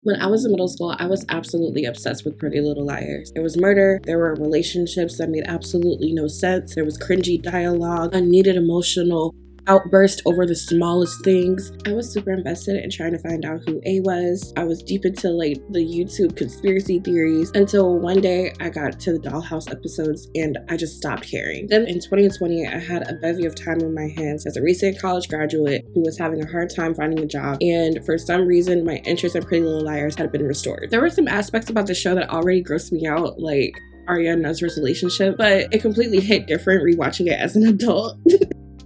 When I was in middle school, I was absolutely obsessed with Pretty Little Liars. There was murder, there were relationships that made absolutely no sense, there was cringy dialogue, unneeded emotional outburst over the smallest things. I was super invested in trying to find out who A was. I was deep into like the YouTube conspiracy theories until one day I got to the Dollhouse episodes and I just stopped caring. Then in 2020, I had a bevy of time on my hands as a recent college graduate who was having a hard time finding a job, and for some reason my interest in Pretty Little Liars had been restored. There were some aspects about the show that already grossed me out, like Arya and Nazra's relationship, but it completely hit different rewatching it as an adult.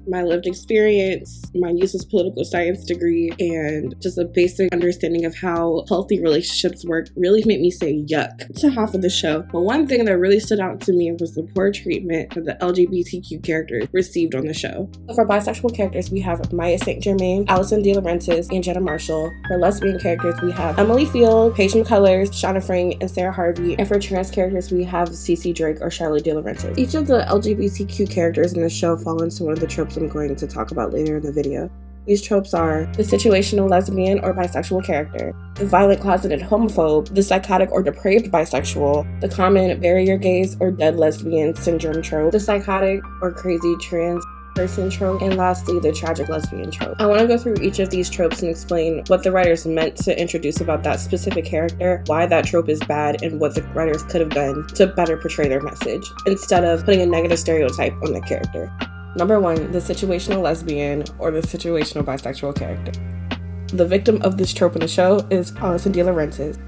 My lived experience, my useless political science degree, and just a basic understanding of how healthy relationships work really made me say yuck to half of the show. But one thing that really stood out to me was the poor treatment that the LGBTQ characters received on the show. For bisexual characters, we have Maya St. Germain, Allison De Laurentiis, and Jenna Marshall. For lesbian characters, we have Emily Field, Paige McCullers, Shauna Frink, and Sarah Harvey. And for trans characters, we have Cece Drake or Charlotte De Laurentiis. Each of the LGBTQ characters in the show fall into one of the tropes I'm going to talk about later in the video. These tropes are the situational lesbian or bisexual character, the violent closeted homophobe, the psychotic or depraved bisexual, the common barrier gaze or dead lesbian syndrome trope, the psychotic or crazy trans person trope, and lastly, the tragic lesbian trope. I want to go through each of these tropes and explain what the writers meant to introduce about that specific character, why that trope is bad, and what the writers could have done to better portray their message, instead of putting a negative stereotype on the character. Number 1, the situational lesbian or the situational bisexual character. The victim of this trope in the show is Allison De Laurentiis.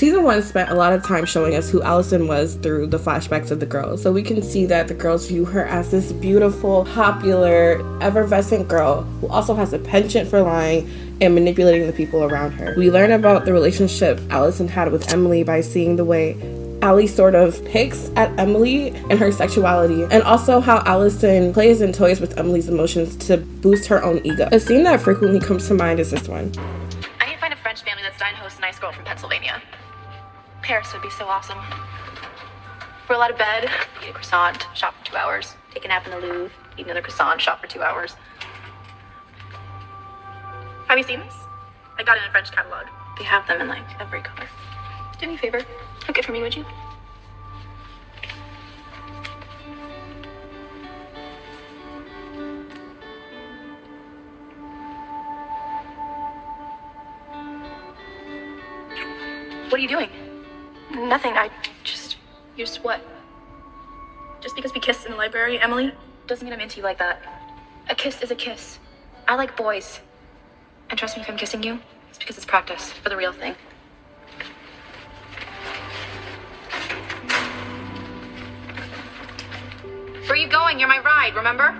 Season 1 spent a lot of time showing us who Allison was through the flashbacks of the girls, so we can see that the girls view her as this beautiful, popular, effervescent girl who also has a penchant for lying and manipulating the people around her. We learn about the relationship Allison had with Emily by seeing the way Allie sort of picks at Emily and her sexuality, and also how Allison plays and toys with Emily's emotions to boost her own ego. A scene that frequently comes to mind is this one. I need to find a French family that's dying to host a nice girl from Pennsylvania. Paris would be so awesome. Roll out of bed, eat a croissant, shop for 2 hours, take a nap in the Louvre, eat another croissant, shop for 2 hours. Have you seen this? I got it in a French catalog. They have them in like every color. Do me a favor. Cook it for me, would you? What are you doing? Nothing. You're just what? Just because we kissed in the library, Emily, doesn't mean I'm into you like that. A kiss is a kiss. I like boys. And trust me, if I'm kissing you, it's because it's practice for the real thing. Where are you going? You're my ride, remember?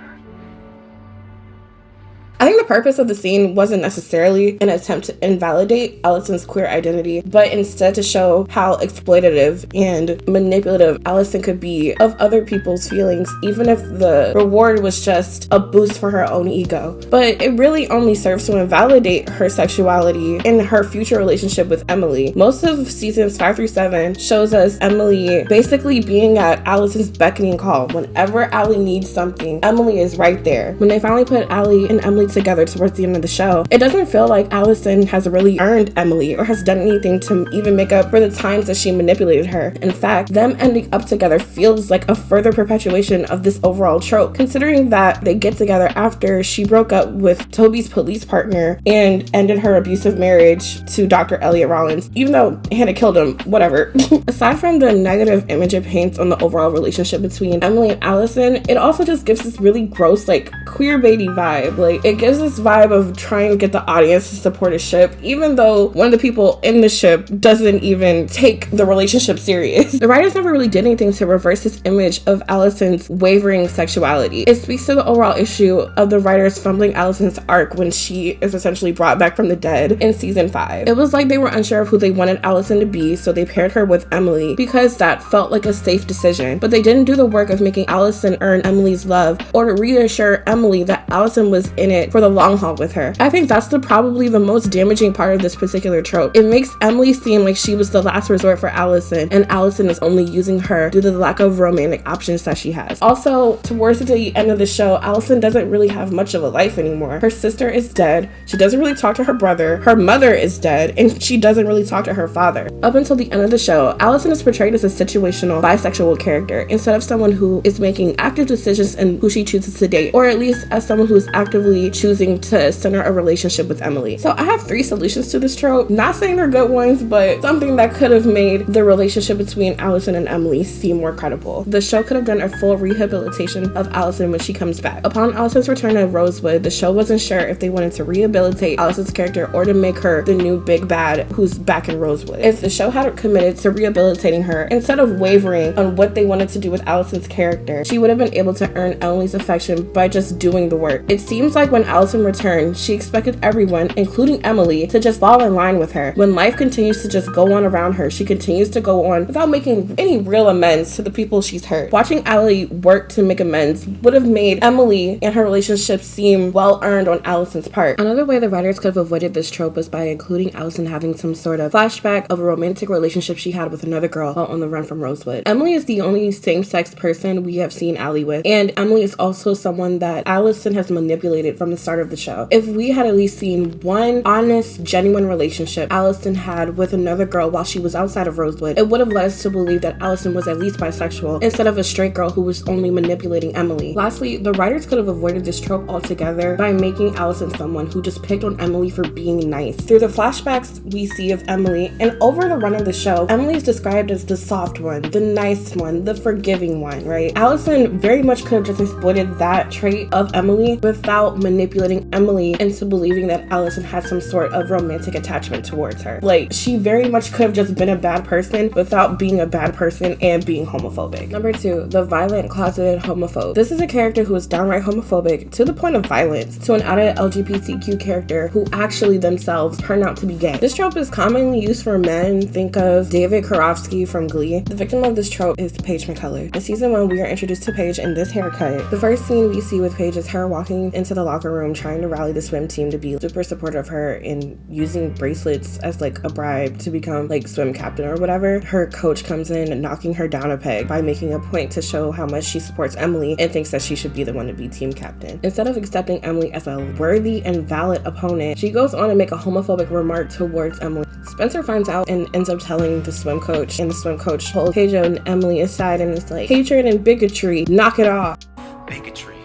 I think the purpose of the scene wasn't necessarily an attempt to invalidate Allison's queer identity, but instead to show how exploitative and manipulative Allison could be of other people's feelings, even if the reward was just a boost for her own ego. But it really only serves to invalidate her sexuality in her future relationship with Emily. Most of seasons 5 through 7 shows us Emily basically being at Allison's beckoning call. Whenever Allie needs something, Emily is right there. When they finally put Allie and Emily together towards the end of the show, it doesn't feel like Allison has really earned Emily or has done anything to even make up for the times that she manipulated her. In fact, them ending up together feels like a further perpetuation of this overall trope, considering that they get together after she broke up with Toby's police partner and ended her abusive marriage to Dr. Elliot Rollins, even though Hannah killed him, whatever. Aside from the negative image it paints on the overall relationship between Emily and Allison, it also just gives this really gross, like, queer baity vibe. Like, it gives this vibe of trying to get the audience to support a ship, even though one of the people in the ship doesn't even take the relationship serious. The writers never really did anything to reverse this image of Allison's wavering sexuality. It speaks to the overall issue of the writers fumbling Allison's arc when she is essentially brought back from the dead in season 5. It was like they were unsure of who they wanted Allison to be, so they paired her with Emily because that felt like a safe decision, but they didn't do the work of making Allison earn Emily's love or to reassure Emily that Allison was in it it for the long haul with her. I think that's probably the most damaging part of this particular trope. It makes Emily seem like she was the last resort for Allison, and Allison is only using her due to the lack of romantic options that she has. Also, towards the end of the show, Allison doesn't really have much of a life anymore. Her sister is dead, she doesn't really talk to her brother, her mother is dead, and she doesn't really talk to her father. Up until the end of the show, Allison is portrayed as a situational bisexual character instead of someone who is making active decisions in who she chooses to date, or at least as someone who is actively choosing to center a relationship with Emily. So I have 3 solutions to this trope. Not saying they're good ones, but something that could have made the relationship between Allison and Emily seem more credible. The show could have done a full rehabilitation of Allison when she comes back. Upon Allison's return to Rosewood, the show wasn't sure if they wanted to rehabilitate Allison's character or to make her the new big bad who's back in Rosewood. If the show had committed to rehabilitating her, instead of wavering on what they wanted to do with Allison's character, she would have been able to earn Emily's affection by just doing the work. It seems like when Allison returned, she expected everyone, including Emily, to just fall in line with her. When life continues to just go on around her, she continues to go on without making any real amends to the people she's hurt. Watching Allie work to make amends would have made Emily and her relationship seem well earned on Allison's part. Another way the writers could have avoided this trope was by including Allison having some sort of flashback of a romantic relationship she had with another girl while on the run from Rosewood. Emily is the only same-sex person we have seen Allie with, and Emily is also someone that Allison has manipulated from the start of the show. If we had at least seen one honest, genuine relationship Allison had with another girl while she was outside of Rosewood, it would have led us to believe that Allison was at least bisexual instead of a straight girl who was only manipulating Emily. Lastly, the writers could have avoided this trope altogether by making Allison someone who just picked on Emily for being nice. Through the flashbacks we see of Emily, and over the run of the show, Emily is described as the soft one, the nice one, the forgiving one, right? Allison very much could have just exploited that trait of Emily without manipulating Emily into believing that Allison had some sort of romantic attachment towards her. Like, she very much could have just been a bad person without being a bad person and being homophobic. Number 2, the violent closeted homophobe. This is a character who is downright homophobic to the point of violence to an outed LGBTQ character who actually themselves turn out to be gay. This trope is commonly used for men. Think of David Karofsky from Glee. The victim of this trope is Paige McCullough. In season 1, we are introduced to Paige in this haircut. The first scene we see with Paige is her walking into the locker room trying to rally the swim team to be super supportive of her and using bracelets as like a bribe to become like swim captain or whatever. Her coach comes in and knocking her down a peg by making a point to show how much she supports Emily and thinks that she should be the one to be team captain. Instead of accepting Emily as a worthy and valid opponent, she goes on to make a homophobic remark towards Emily. Spencer finds out and ends up telling the swim coach, and the swim coach pulls Paige and Emily aside and is like, hatred and bigotry, knock it off. Bigotry.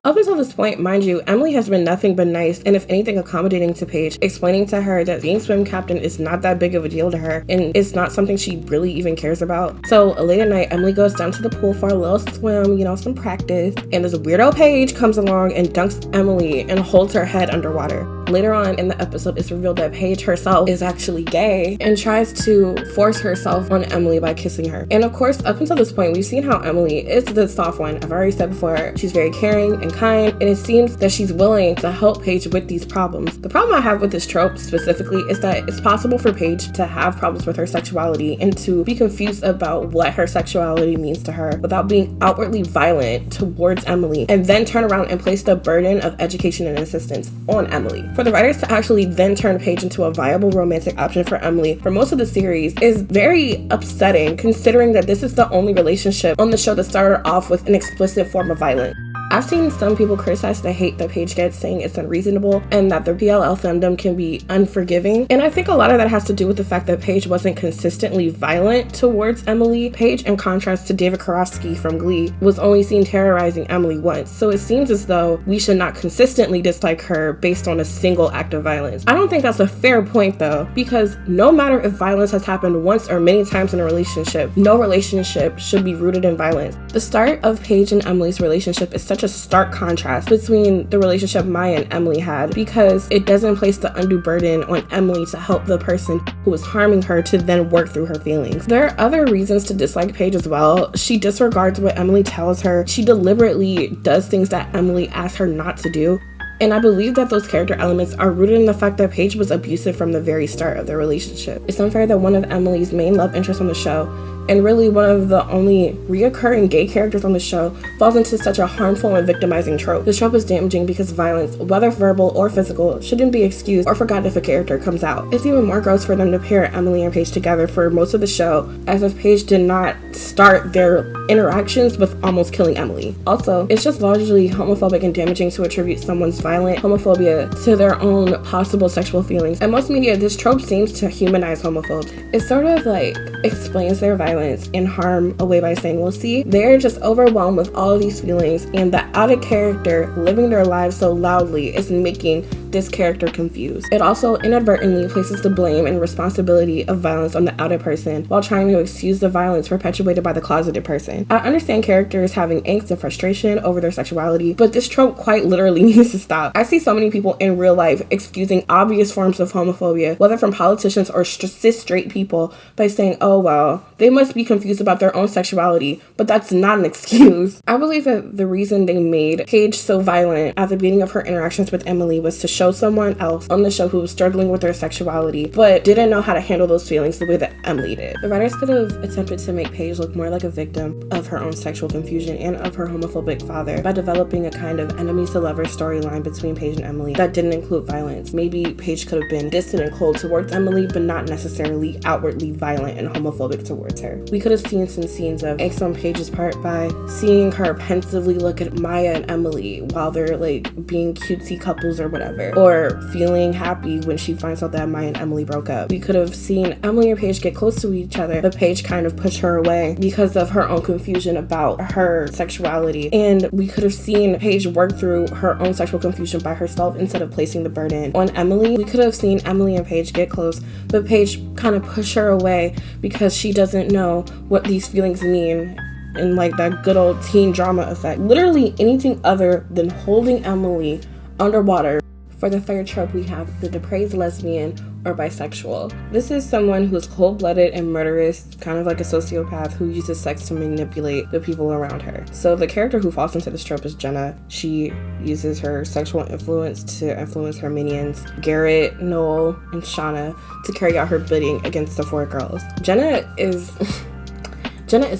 Up until this point, mind you, Emily has been nothing but nice and if anything accommodating to Paige, explaining to her that being swim captain is not that big of a deal to her and it's not something she really even cares about. So late at night, Emily goes down to the pool for a little swim, some practice, and this weirdo Paige comes along and dunks Emily and holds her head underwater. Later on in the episode, it's revealed that Paige herself is actually gay and tries to force herself on Emily by kissing her. And of course, up until this point, we've seen how Emily is the soft one. I've already said before, she's very caring and kind, and it seems that she's willing to help Paige with these problems. The problem I have with this trope specifically is that it's possible for Paige to have problems with her sexuality and to be confused about what her sexuality means to her without being outwardly violent towards Emily, and then turn around and place the burden of education and assistance on Emily. For the writers to actually then turn Paige into a viable romantic option for Emily for most of the series is very upsetting, considering that this is the only relationship on the show that started off with an explicit form of violence. I've seen some people criticize the hate that Paige gets, saying it's unreasonable and that the PLL fandom can be unforgiving. And I think a lot of that has to do with the fact that Paige wasn't consistently violent towards Emily. Paige, in contrast to David Karofsky from Glee, was only seen terrorizing Emily once. So it seems as though we should not consistently dislike her based on a single act of violence. I don't think that's a fair point though, because no matter if violence has happened once or many times in a relationship, no relationship should be rooted in violence. The start of Paige and Emily's relationship is such a stark contrast between the relationship Maya and Emily had, because it doesn't place the undue burden on Emily to help the person who is harming her to then work through her feelings. There are other reasons to dislike Paige as well. She disregards what Emily tells her. She deliberately does things that Emily asks her not to do. And I believe that those character elements are rooted in the fact that Paige was abusive from the very start of their relationship. It's unfair that one of Emily's main love interests on the show and really one of the only reoccurring gay characters on the show, falls into such a harmful and victimizing trope. This trope is damaging because violence, whether verbal or physical, shouldn't be excused or forgotten if a character comes out. It's even more gross for them to pair Emily and Paige together for most of the show, as if Paige did not start their interactions with almost killing Emily. Also, it's just largely homophobic and damaging to attribute someone's violent homophobia to their own possible sexual feelings. In most media, this trope seems to humanize homophobes. It sort of like explains their violence and harm away by saying, well, see, they're just overwhelmed with all of these feelings, and the outed character living their lives so loudly is making this character confused. It also inadvertently places the blame and responsibility of violence on the outed person while trying to excuse the violence perpetuated by the closeted person. I understand characters having angst and frustration over their sexuality, but this trope quite literally needs to stop. I see so many people in real life excusing obvious forms of homophobia, whether from politicians or cis straight people, by saying, oh well, they must be confused about their own sexuality, but that's not an excuse. I believe that the reason they made Paige so violent at the beginning of her interactions with Emily was to show someone else on the show who was struggling with their sexuality, but didn't know how to handle those feelings the way that Emily did. The writers could have attempted to make Paige look more like a victim of her own sexual confusion and of her homophobic father by developing a kind of enemies to lovers storyline between Paige and Emily that didn't include violence. Maybe Paige could have been distant and cold towards Emily, but not necessarily outwardly violent and homophobic towards her. We could have seen some scenes of angst on Paige's part by seeing her pensively look at Maya and Emily while they're like being cutesy couples or whatever, or feeling happy when she finds out that Maya and Emily broke up. We could have seen Emily and Paige get close to each other, but Paige kind of pushed her away because of her own confusion about her sexuality. And we could have seen Paige work through her own sexual confusion by herself instead of placing the burden on Emily. We could have seen Emily and Paige get close, but Paige kind of push her away because she doesn't know what these feelings mean, and like that good old teen drama effect. Literally anything other than holding Emily underwater. For the third trope, we have the depraved lesbian or bisexual. This is someone who is cold-blooded and murderous, kind of like a sociopath who uses sex to manipulate the people around her. So the character who falls into this trope is Jenna. She uses her sexual influence to influence her minions, Garrett, Noel, and Shauna, to carry out her bidding against the four girls. Jenna is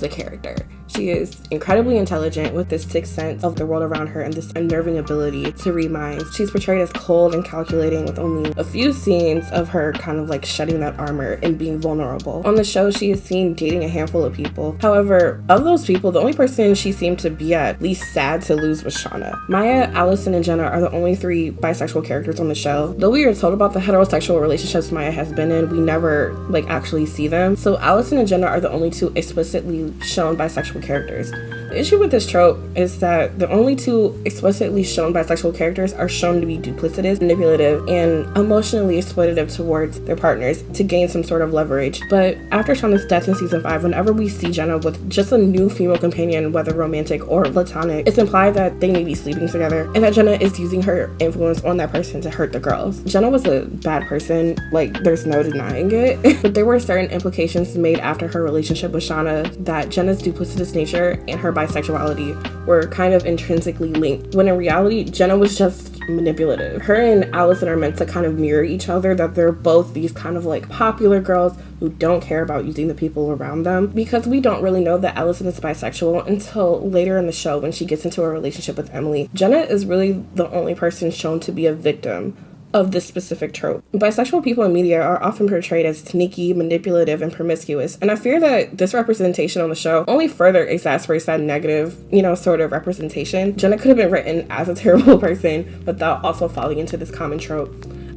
a character. She is incredibly intelligent with this sixth sense of the world around her and this unnerving ability to read minds. She's portrayed as cold and calculating, with only a few scenes of her kind of like shedding that armor and being vulnerable. On the show, she is seen dating a handful of people. However, of those people, the only person she seemed to be at least sad to lose was Shauna. Maya, Allison, and Jenna are the only three bisexual characters on the show. Though we are told about the heterosexual relationships Maya has been in, we never like actually see them. So Allison and Jenna are the only two explicitly shown bisexual characters. The issue with this trope is that the only two explicitly shown bisexual characters are shown to be duplicitous, manipulative, and emotionally exploitative towards their partners to gain some sort of leverage. But after Shauna's death in season 5, whenever we see Jenna with just a new female companion, whether romantic or platonic, it's implied that they may be sleeping together and that Jenna is using her influence on that person to hurt the girls. Jenna was a bad person, like there's no denying it, but there were certain implications made after her relationship with Shauna that Jenna's duplicitous nature and her bisexuality were kind of intrinsically linked, when in reality Jenna was just manipulative. Her and Allison are meant to kind of mirror each other, that they're both these kind of like popular girls who don't care about using the people around them, because we don't really know that Allison is bisexual until later in the show when she gets into a relationship with Emily. Jenna is really the only person shown to be a victim of this specific trope. Bisexual people in media are often portrayed as sneaky, manipulative, and promiscuous, and I fear that this representation on the show only further exacerbates that negative, sort of representation. Jenna could have been written as a terrible person without also falling into this common trope.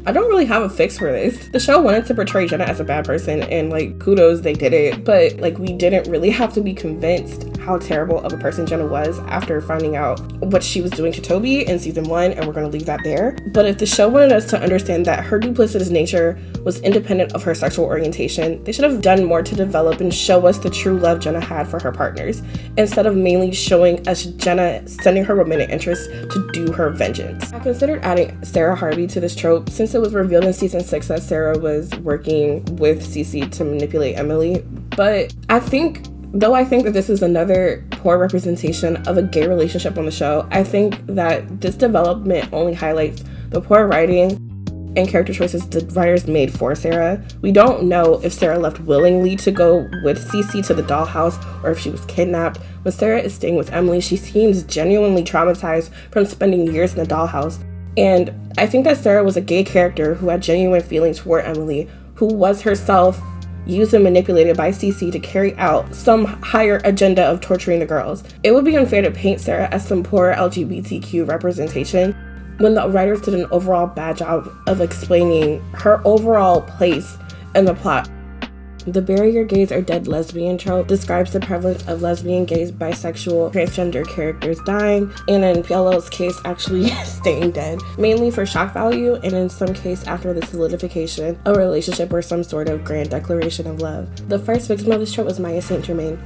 I don't really have a fix for this. The show wanted to portray Jenna as a bad person, and kudos, they did it, but we didn't really have to be convinced how terrible of a person Jenna was after finding out what she was doing to Toby in season 1, and we're gonna leave that there. But if the show wanted us to understand that her duplicitous nature was independent of her sexual orientation, they should have done more to develop and show us the true love Jenna had for her partners, instead of mainly showing us Jenna sending her romantic interest to do her vengeance. I considered adding Sarah Harvey to this trope, since it was revealed in season 6 that Sarah was working with Cece to manipulate Emily, but I think that this is another poor representation of a gay relationship on the show, I think that this development only highlights the poor writing and character choices the writers made for Sarah. We don't know if Sarah left willingly to go with Cece to the dollhouse or if she was kidnapped. When Sarah is staying with Emily, she seems genuinely traumatized from spending years in the dollhouse. And I think that Sarah was a gay character who had genuine feelings for Emily, who was herself used and manipulated by Cece to carry out some higher agenda of torturing the girls. It would be unfair to paint Sarah as some poor LGBTQ representation when the writers did an overall bad job of explaining her overall place in the plot. The bury your gays are dead lesbian trope describes the prevalence of lesbian, gays, bisexual, transgender characters dying, and in PLL's case actually staying dead, mainly for shock value and in some case after the solidification of a relationship or some sort of grand declaration of love. The first victim of this trope was Maya St. Germain.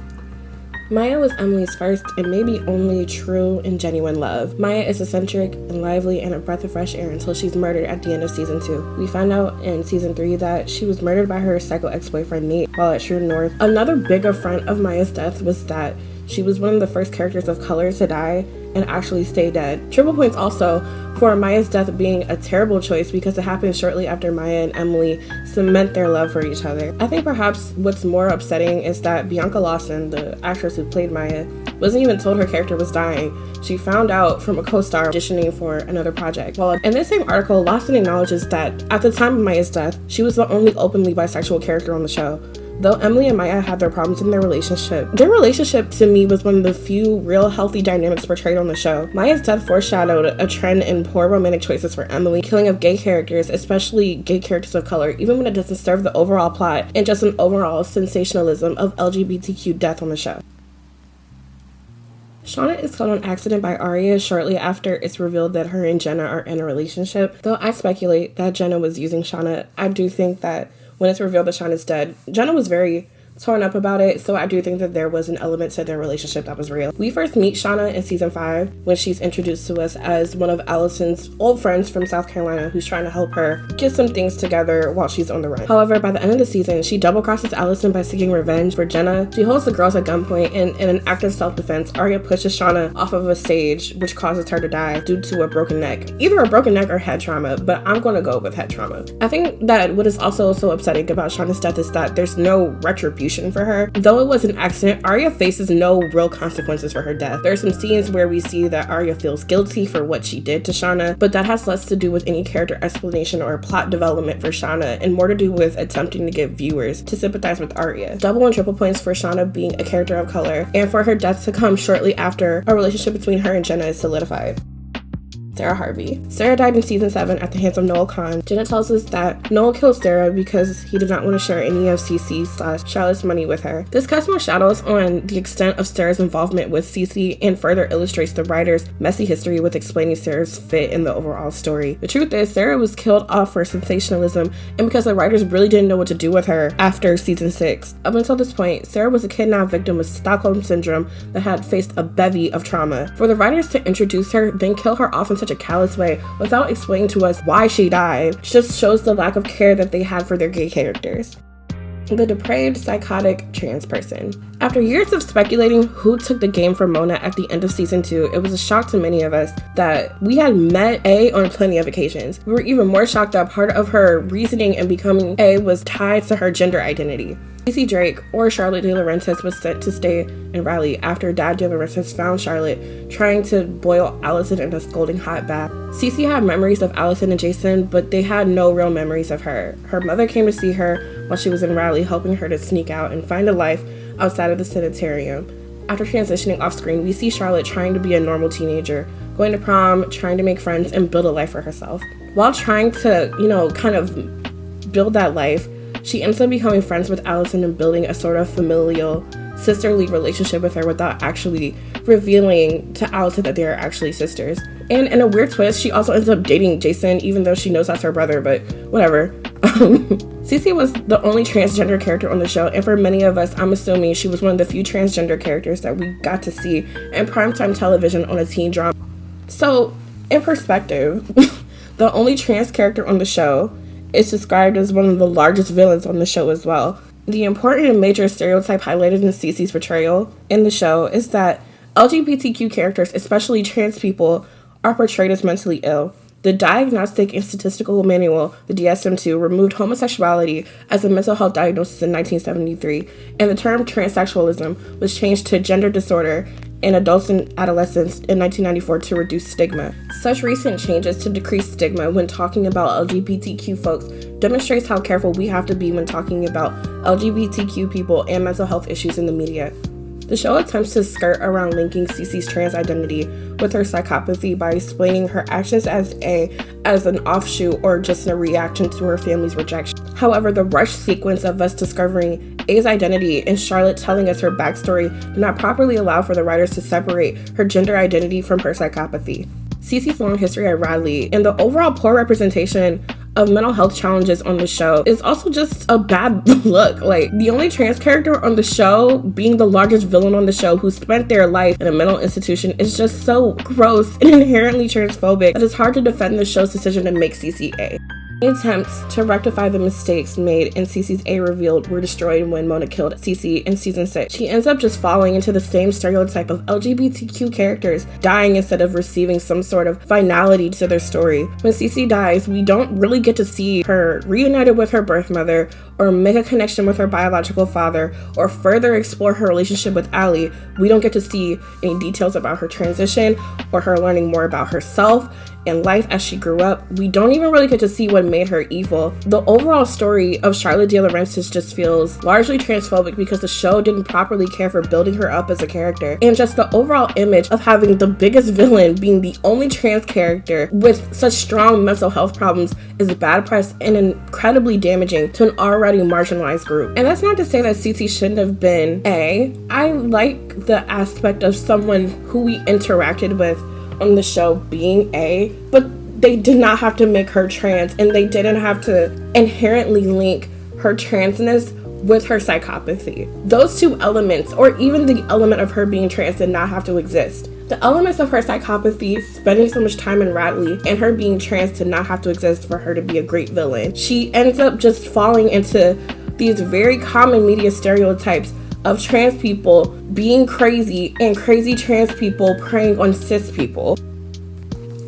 Maya was Emily's first and maybe only true and genuine love. Maya is eccentric and lively and a breath of fresh air until she's murdered at the end of season 2. We find out in season 3 that she was murdered by her psycho ex-boyfriend Nate while at True North. Another big affront of Maya's death was that she was one of the first characters of color to die and actually stay dead. Triple points also for Maya's death being a terrible choice because it happened shortly after Maya and Emily cement their love for each other. I think perhaps what's more upsetting is that Bianca Lawson, the actress who played Maya, wasn't even told her character was dying. She found out from a co-star auditioning for another project. Well, in this same article, Lawson acknowledges that at the time of Maya's death, she was the only openly bisexual character on the show. Though Emily and Maya had their problems in their relationship to me was one of the few real healthy dynamics portrayed on the show. Maya's death foreshadowed a trend in poor romantic choices for Emily, killing of gay characters, especially gay characters of color, even when it doesn't serve the overall plot, and just an overall sensationalism of LGBTQ death on the show. Shauna is killed on accident by Arya shortly after it's revealed that her and Jenna are in a relationship. Though I speculate that Jenna was using Shauna, I do think that when it's revealed that Shauna's dead, Jenna was very torn up about it, so I do think that there was an element to their relationship that was real. We first meet Shauna in season 5 when she's introduced to us as one of Allison's old friends from South Carolina who's trying to help her get some things together while she's on the run. However, by the end of the season, she double crosses Allison by seeking revenge for Jenna. She holds the girls at gunpoint, and in an act of self-defense, Arya pushes Shauna off of a stage, which causes her to die due to a broken neck. Either a broken neck or head trauma, but I'm going to go with head trauma. I think that what is also so upsetting about Shauna's death is that there's no retribution for her. Though it was an accident, Arya faces no real consequences for her death. There are some scenes where we see that Arya feels guilty for what she did to Shauna, but that has less to do with any character explanation or plot development for Shauna and more to do with attempting to get viewers to sympathize with Arya. Double and triple points for Shauna being a character of color and for her death to come shortly after a relationship between her and Jenna is solidified. Sarah Harvey. Sarah died in season 7 at the hands of Noel Kahn. Jenna tells us that Noel killed Sarah because he did not want to share any of Cece/Charlotte's money with her. This casts more shadows on the extent of Sarah's involvement with Cece and further illustrates the writer's messy history with explaining Sarah's fit in the overall story. The truth is, Sarah was killed off for sensationalism and because the writers really didn't know what to do with her after season 6. Up until this point, Sarah was a kidnapped victim with Stockholm Syndrome that had faced a bevy of trauma. For the writers to introduce her, then kill her off in such a callous way without explaining to us why she died just shows the lack of care that they had for their gay characters. The depraved, psychotic trans person. After years of speculating who took the game from Mona at the end of season 2, it was a shock to many of us that we had met A on plenty of occasions. We were even more shocked that part of her reasoning and becoming A was tied to her gender identity. Cece Drake, or Charlotte De Laurentiis, was sent to stay in Raleigh after Dad De Laurentiis found Charlotte trying to boil Allison in a scalding hot bath. Cece had memories of Allison and Jason, but they had no real memories of her. Her mother came to see her while she was in Raleigh, helping her to sneak out and find a life outside of the sanitarium. After transitioning off screen, we see Charlotte trying to be a normal teenager, going to prom, trying to make friends, and build a life for herself. While trying to, kind of build that life, she ends up becoming friends with Allison and building a sort of familial, sisterly relationship with her without actually revealing to Allison that they are actually sisters. And in a weird twist, she also ends up dating Jason, even though she knows that's her brother, but whatever. Cece was the only transgender character on the show, and for many of us, I'm assuming she was one of the few transgender characters that we got to see in primetime television on a teen drama. So, in perspective, the only trans character on the show is described as one of the largest villains on the show as well. The important and major stereotype highlighted in Cece's portrayal in the show is that LGBTQ characters, especially trans people, are portrayed as mentally ill. The Diagnostic and Statistical Manual, the DSM-2, removed homosexuality as a mental health diagnosis in 1973, and the term transsexualism was changed to gender disorder in adults and adolescents in 1994 to reduce stigma. Such recent changes to decrease stigma when talking about LGBTQ folks demonstrates how careful we have to be when talking about LGBTQ people and mental health issues in the media. The show attempts to skirt around linking Cece's trans identity with her psychopathy by explaining her actions as an offshoot or just a reaction to her family's rejection. However, the rushed sequence of us discovering A's identity and Charlotte telling us her backstory did not properly allow for the writers to separate her gender identity from her psychopathy. Cece's long history at Radley and the overall poor representation of mental health challenges on the show is also just a bad look. Like, the only trans character on the show being the largest villain on the show who spent their life in a mental institution is just so gross and inherently transphobic that it's hard to defend the show's decision to make Cece A. Attempts to rectify the mistakes made in Cece's A revealed were destroyed when Mona killed Cece in season 6. She ends up just falling into the same stereotype of LGBTQ characters dying instead of receiving some sort of finality to their story. When Cece dies, we don't really get to see her reunited with her birth mother, or make a connection with her biological father, or further explore her relationship with Allie. We don't get to see any details about her transition or her learning more about herself and life as she grew up. We don't even really get to see what made her evil. The overall story of Charlotte de Laurentiis just feels largely transphobic because the show didn't properly care for building her up as a character, and just the overall image of having the biggest villain being the only trans character with such strong mental health problems is bad press and incredibly damaging to an already marginalized group. And that's not to say that Cece shouldn't have been A. I like the aspect of someone who we interacted with on the show being A, but they did not have to make her trans, and they didn't have to inherently link her transness with her psychopathy. Those two elements, or even the element of her being trans, did not have to exist. The elements of her psychopathy, spending so much time in Radley, and her being trans did not have to exist for her to be a great villain. She ends up just falling into these very common media stereotypes of trans people being crazy and crazy trans people preying on cis people.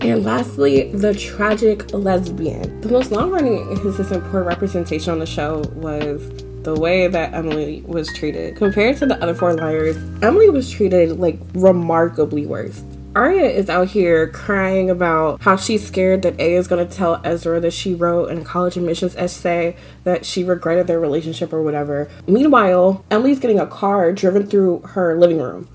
And lastly, the tragic lesbian. The most long-running and consistent poor representation on the show was the way that Emily was treated. Compared to the other 4 liars, Emily was treated like remarkably worse. Aria is out here crying about how she's scared that A is going to tell Ezra that she wrote in a college admissions essay that she regretted their relationship or whatever. Meanwhile, Emily's getting a car driven through her living room.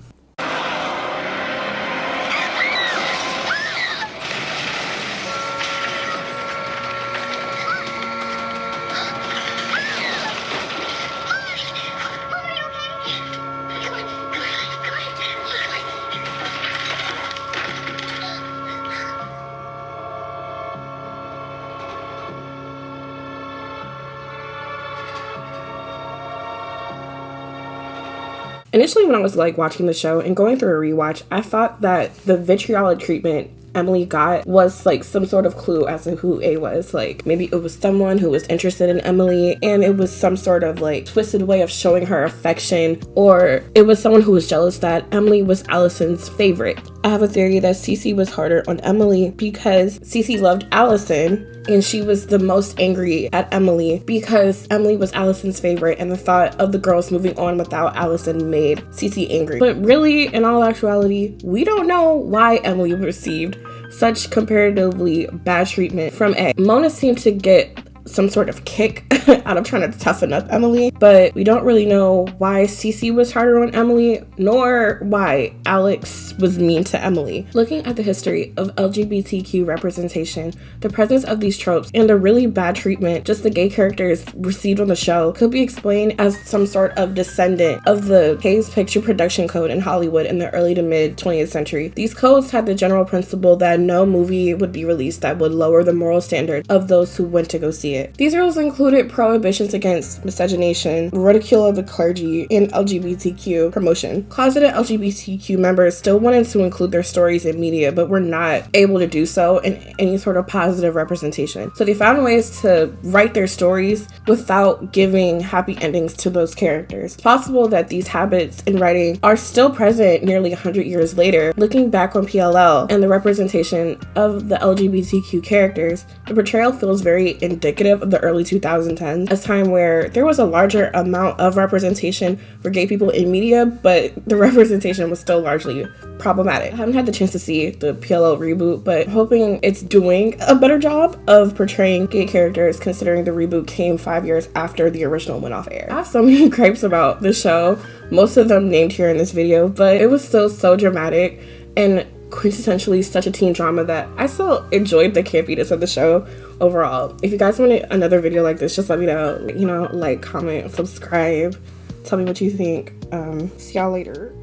Initially, when I was watching the show and going through a rewatch, I thought that the vitriolic treatment Emily got was some sort of clue as to who A was. Maybe it was someone who was interested in Emily and it was some sort of twisted way of showing her affection, or it was someone who was jealous that Emily was Allison's favorite. I have a theory that Cece was harder on Emily because Cece loved Allison, and she was the most angry at Emily because Emily was Allison's favorite, and the thought of the girls moving on without Allison made Cece angry. But really, in all actuality, we don't know why Emily received such comparatively bad treatment from A. Mona seemed to get some sort of kick out of trying to toughen up Emily, but we don't really know why Cece was harder on Emily, nor why Alex was mean to Emily. Looking at the history of LGBTQ representation, the presence of these tropes and the really bad treatment just the gay characters received on the show could be explained as some sort of descendant of the Hayes Picture Production Code in Hollywood in the early to mid 20th century. These codes had the general principle that no movie would be released that would lower the moral standard of those who went to go see it. These rules included prohibitions against miscegenation representation, ridicule of the clergy, and LGBTQ promotion. Closeted LGBTQ members still wanted to include their stories in media, but were not able to do so in any sort of positive representation. So they found ways to write their stories without giving happy endings to those characters. It's possible that these habits in writing are still present nearly 100 years later. Looking back on PLL and the representation of the LGBTQ characters, the portrayal feels very indicative of the early 2010s, a time where there was a larger amount of representation for gay people in media, but the representation was still largely problematic. I haven't had the chance to see the PLL reboot, but I'm hoping it's doing a better job of portraying gay characters, considering the reboot came 5 years after the original went off air. I have so many gripes about the show, most of them named here in this video, but it was still so dramatic and quintessentially such a teen drama that I still enjoyed the campiness of the show overall. If you guys want another video like this, just let me know. You know, like, comment, subscribe, tell me what you think. See y'all later.